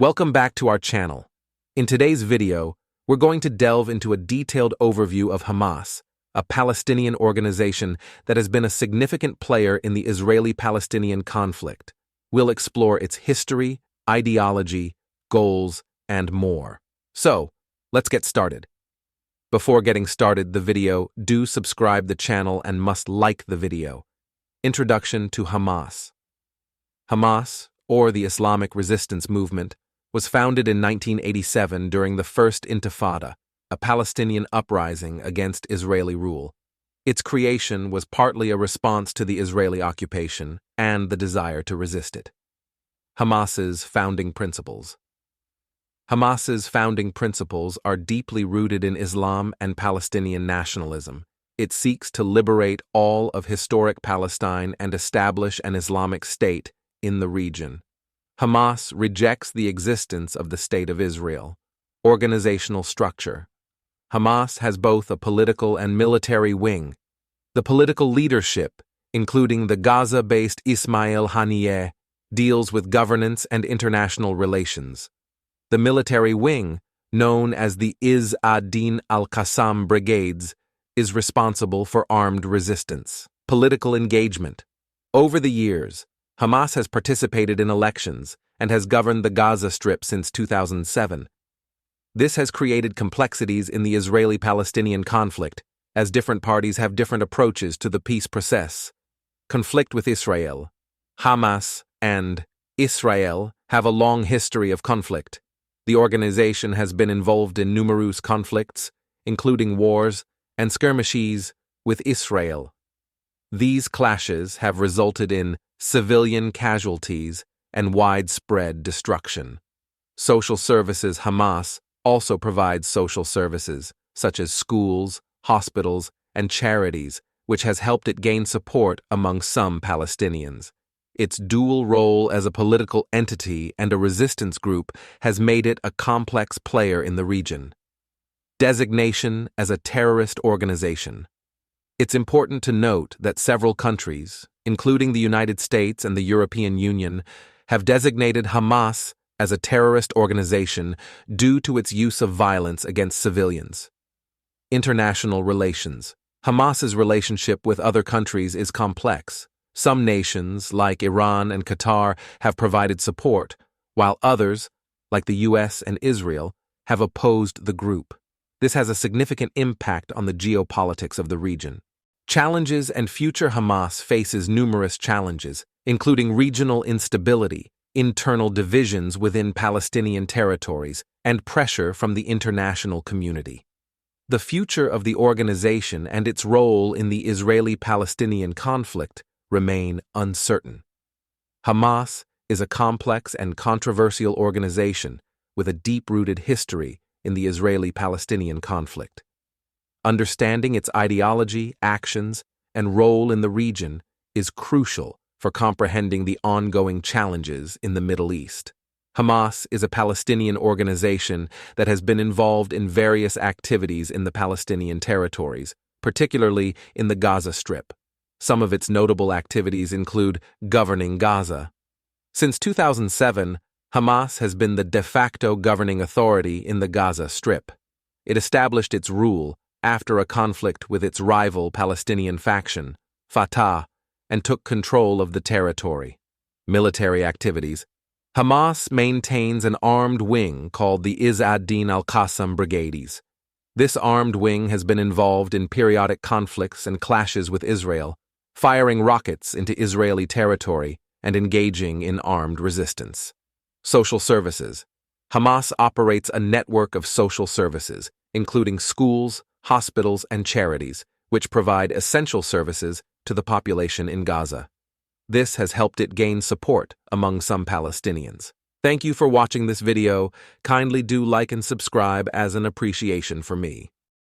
Welcome back to our channel. In today's video, we're going to delve into a detailed overview of Hamas, a Palestinian organization that has been a significant player in the Israeli-Palestinian conflict. We'll explore its history, ideology, goals, and more. So, let's get started. Before getting started the video, do subscribe the channel and must like the video. Introduction to Hamas. Hamas, or the Islamic resistance movement, was founded in 1987 during the First Intifada, a Palestinian uprising against Israeli rule. Its creation was partly a response to the Israeli occupation and the desire to resist it. Hamas's founding principles. Hamas's founding principles are deeply rooted in Islam and Palestinian nationalism. It seeks to liberate all of historic Palestine and establish an Islamic state in the region. Hamas rejects the existence of the State of Israel. Organizational structure. Hamas has both a political and military wing. The political leadership, including the Gaza-based Ismail Haniyeh, deals with governance and international relations. The military wing, known as the Izz ad-Din al-Qassam Brigades, is responsible for armed resistance. Political engagement. Over the years, Hamas has participated in elections and has governed the Gaza Strip since 2007. This has created complexities in the Israeli-Palestinian conflict, as different parties have different approaches to the peace process. Conflict with Israel. Hamas and Israel have a long history of conflict. The organization has been involved in numerous conflicts, including wars and skirmishes with Israel. These clashes have resulted in civilian casualties and widespread destruction. Social services. Hamas also provides social services, such as schools, hospitals, and charities, which has helped it gain support among some Palestinians. Its dual role as a political entity and a resistance group has made it a complex player in the region. Designation as a terrorist organization. It's important to note that several countries, including the United States and the European Union, have designated Hamas as a terrorist organization due to its use of violence against civilians. International relations. Hamas's relationship with other countries is complex. Some nations, like Iran and Qatar, have provided support, while others, like the US and Israel, have opposed the group. This has a significant impact on the geopolitics of the region. Challenges and future. Hamas faces numerous challenges, including regional instability, internal divisions within Palestinian territories, and pressure from the international community. The future of the organization and its role in the Israeli-Palestinian conflict remain uncertain. Hamas is a complex and controversial organization with a deep-rooted history in the Israeli-Palestinian conflict. Understanding its ideology, actions, and role in the region is crucial for comprehending the ongoing challenges in the Middle East. Hamas is a Palestinian organization that has been involved in various activities in the Palestinian territories, particularly in the Gaza Strip. Some of its notable activities include governing Gaza. Since 2007, Hamas has been the de facto governing authority in the Gaza Strip. It established its rule after a conflict with its rival Palestinian faction, Fatah, and took control of the territory. Military activities. Hamas maintains an armed wing called the Izz ad-Din al-Qassam Brigades. This armed wing has been involved in periodic conflicts and clashes with Israel, firing rockets into Israeli territory and engaging in armed resistance. Social services. Hamas operates a network of social services, including schools, hospitals, and charities, which provide essential services to the population in Gaza. This has helped it gain support among some Palestinians. Thank you for watching this video. Kindly do like and subscribe as an appreciation for me.